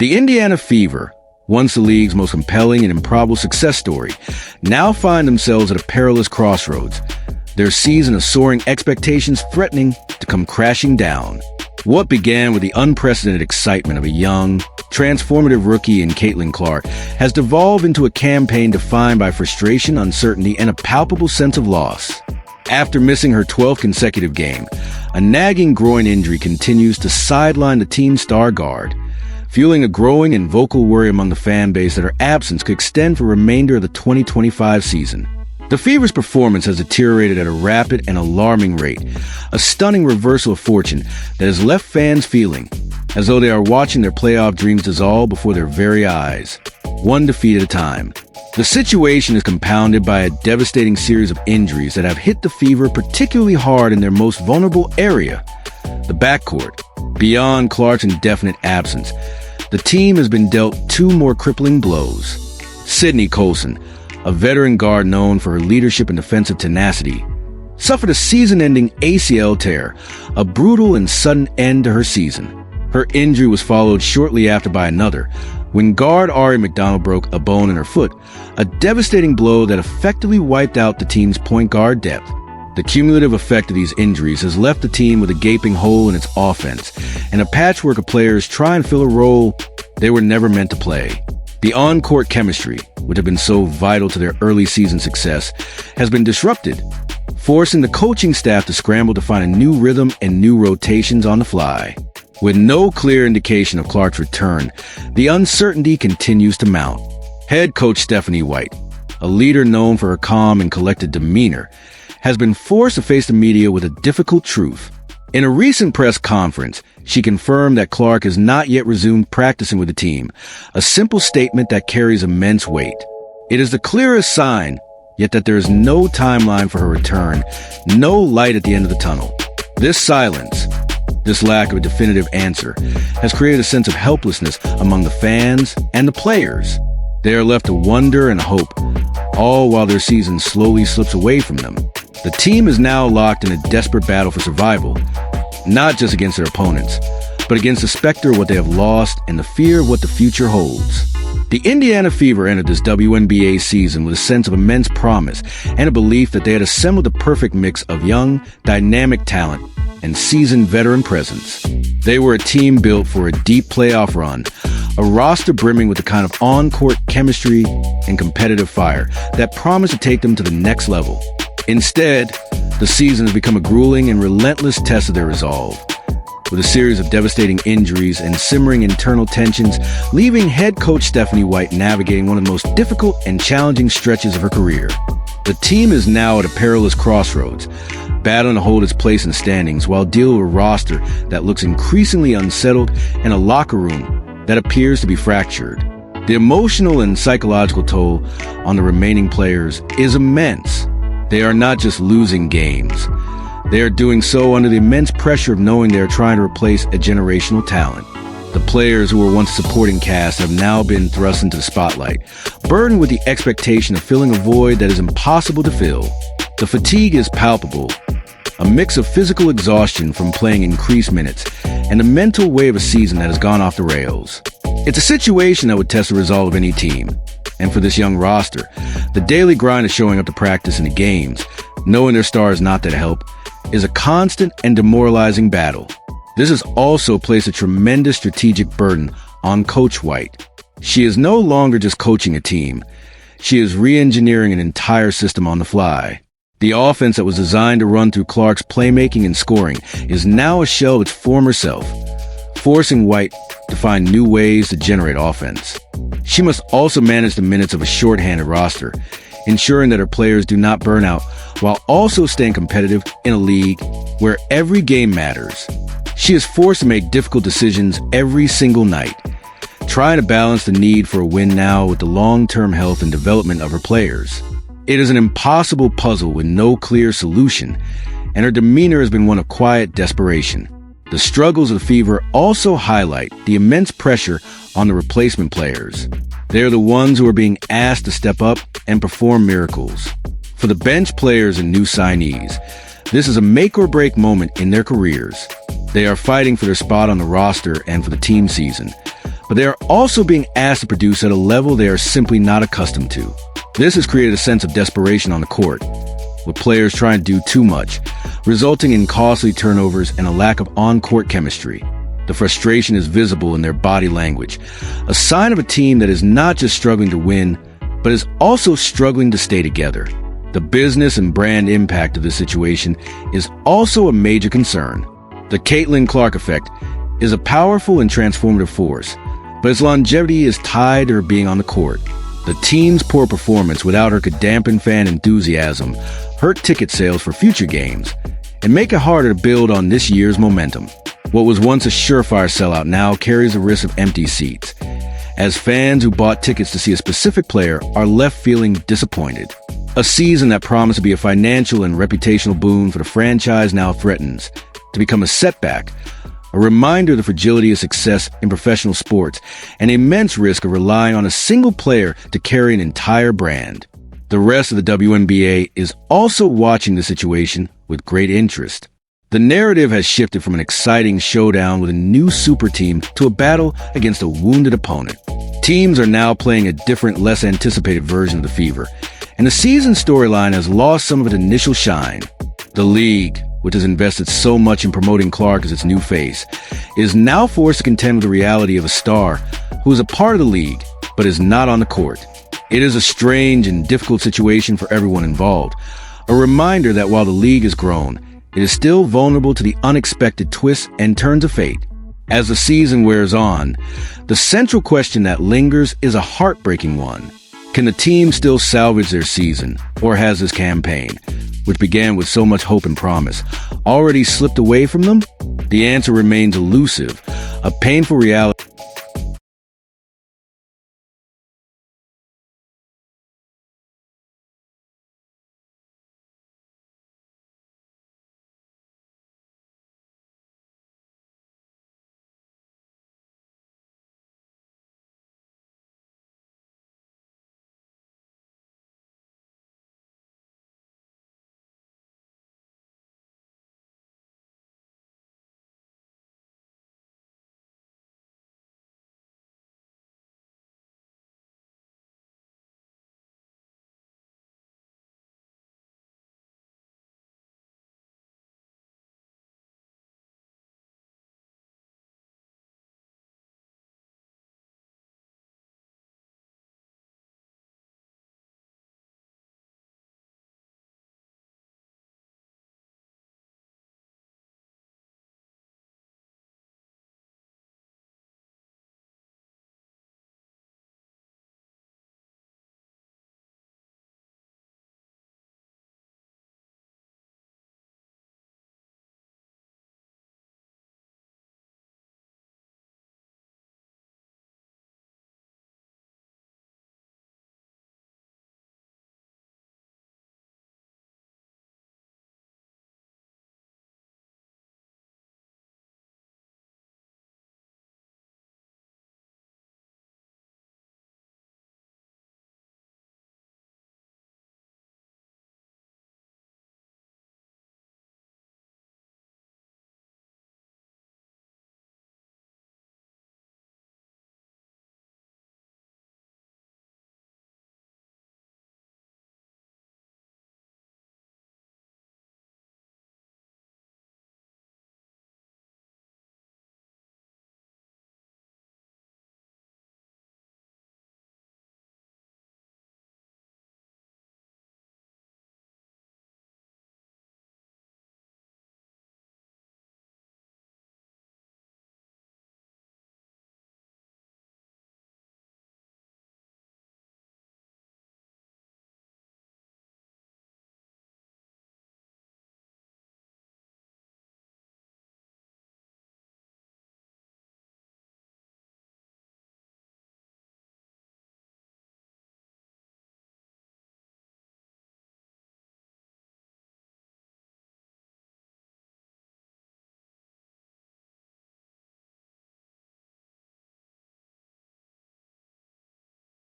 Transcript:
The Indiana Fever, once the league's most compelling and improbable success story, now find themselves at a perilous crossroads, their season of soaring expectations threatening to come crashing down. What began with the unprecedented excitement of a young, transformative rookie in Caitlin Clark has devolved into a campaign defined by frustration, uncertainty, and a palpable sense of loss. After missing her 12th consecutive game, a nagging groin injury continues to sideline the team's star guard, fueling a growing and vocal worry among the fan base that her absence could extend for the remainder of the 2025 season. The Fever's performance has deteriorated at a rapid and alarming rate, a stunning reversal of fortune that has left fans feeling as though they are watching their playoff dreams dissolve before their very eyes, one defeat at a time. The situation is compounded by a devastating series of injuries that have hit the Fever particularly hard in their most vulnerable area, the backcourt. Beyond Clark's indefinite absence, the team has been dealt two more crippling blows. Sydney Colson, a veteran guard known for her leadership and defensive tenacity, suffered a season-ending ACL tear, a brutal and sudden end to her season. Her injury was followed shortly after by another, when guard Ari McDonald broke a bone in her foot, a devastating blow that effectively wiped out the team's point guard depth. The cumulative effect of these injuries has left the team with a gaping hole in its offense and a patchwork of players trying to fill a role they were never meant to play. The on-court chemistry, which had been so vital to their early season success, has been disrupted, forcing the coaching staff to scramble to find a new rhythm and new rotations on the fly. With no clear indication of Clark's return, the uncertainty continues to mount. Head coach Stephanie White, a leader known for her calm and collected demeanor, has been forced to face the media with a difficult truth. In a recent press conference, she confirmed that Clark has not yet resumed practicing with the team, a simple statement that carries immense weight. It is the clearest sign, yet that there is no timeline for her return, no light at the end of the tunnel. This silence, this lack of a definitive answer, has created a sense of helplessness among the fans and the players. They are left to wonder and hope, all while their season slowly slips away from them. The team is now locked in a desperate battle for survival, not just against their opponents, but against the specter of what they have lost and the fear of what the future holds. The Indiana Fever entered this WNBA season with a sense of immense promise and a belief that they had assembled the perfect mix of young, dynamic talent and seasoned veteran presence. They were a team built for a deep playoff run, a roster brimming with the kind of on-court chemistry and competitive fire that promised to take them to the next level. Instead, the season has become a grueling and relentless test of their resolve, with a series of devastating injuries and simmering internal tensions, leaving head coach Stephanie White navigating one of the most difficult and challenging stretches of her career. The team is now at a perilous crossroads, battling to hold its place in the standings while dealing with a roster that looks increasingly unsettled and a locker room that appears to be fractured. The emotional and psychological toll on the remaining players is immense. They are not just losing games. They are doing so under the immense pressure of knowing they are trying to replace a generational talent. The players who were once supporting cast have now been thrust into the spotlight, burdened with the expectation of filling a void that is impossible to fill. The fatigue is palpable, a mix of physical exhaustion from playing increased minutes and a mental wave of a season that has gone off the rails. It's a situation that would test the resolve of any team. And for this young roster, the daily grind of showing up to practice in the games, knowing their star is not there to help, is a constant and demoralizing battle. This has also placed a tremendous strategic burden on Coach White. She is no longer just coaching a team. She is re-engineering an entire system on the fly. The offense that was designed to run through Clark's playmaking and scoring is now a shell of its former self, forcing White to find new ways to generate offense. She must also manage the minutes of a shorthanded roster, ensuring that her players do not burn out while also staying competitive in a league where every game matters. She is forced to make difficult decisions every single night, trying to balance the need for a win now with the long-term health and development of her players. It is an impossible puzzle with no clear solution, and her demeanor has been one of quiet desperation. The struggles of the Fever also highlight the immense pressure on the replacement players. They are the ones who are being asked to step up and perform miracles. For the bench players and new signees, this is a make-or-break moment in their careers. They are fighting for their spot on the roster and for the team season, but they are also being asked to produce at a level they are simply not accustomed to. This has created a sense of desperation on the court, with players trying to do too much, resulting in costly turnovers and a lack of on-court chemistry. The frustration is visible in their body language, a sign of a team that is not just struggling to win, but is also struggling to stay together. The business and brand impact of this situation is also a major concern. The Caitlin Clark effect is a powerful and transformative force, but its longevity is tied to her being on the court. The team's poor performance without her could dampen fan enthusiasm, hurt ticket sales for future games, and make it harder to build on this year's momentum. What was once a surefire sellout now carries the risk of empty seats, as fans who bought tickets to see a specific player are left feeling disappointed. A season that promised to be a financial and reputational boon for the franchise now threatens to become a setback, a reminder of the fragility of success in professional sports, and immense risk of relying on a single player to carry an entire brand. The rest of the WNBA is also watching the situation with great interest. The narrative has shifted from an exciting showdown with a new super team to a battle against a wounded opponent. Teams are now playing a different, less anticipated version of the Fever, and the season storyline has lost some of its initial shine. The league, which has invested so much in promoting Clark as its new face, is now forced to contend with the reality of a star who is a part of the league, but is not on the court. It is a strange and difficult situation for everyone involved, a reminder that while the league has grown, it is still vulnerable to the unexpected twists and turns of fate. As the season wears on, the central question that lingers is a heartbreaking one. Can the team still salvage their season, or has this campaign, which began with so much hope and promise, already slipped away from them? The answer remains elusive, a painful reality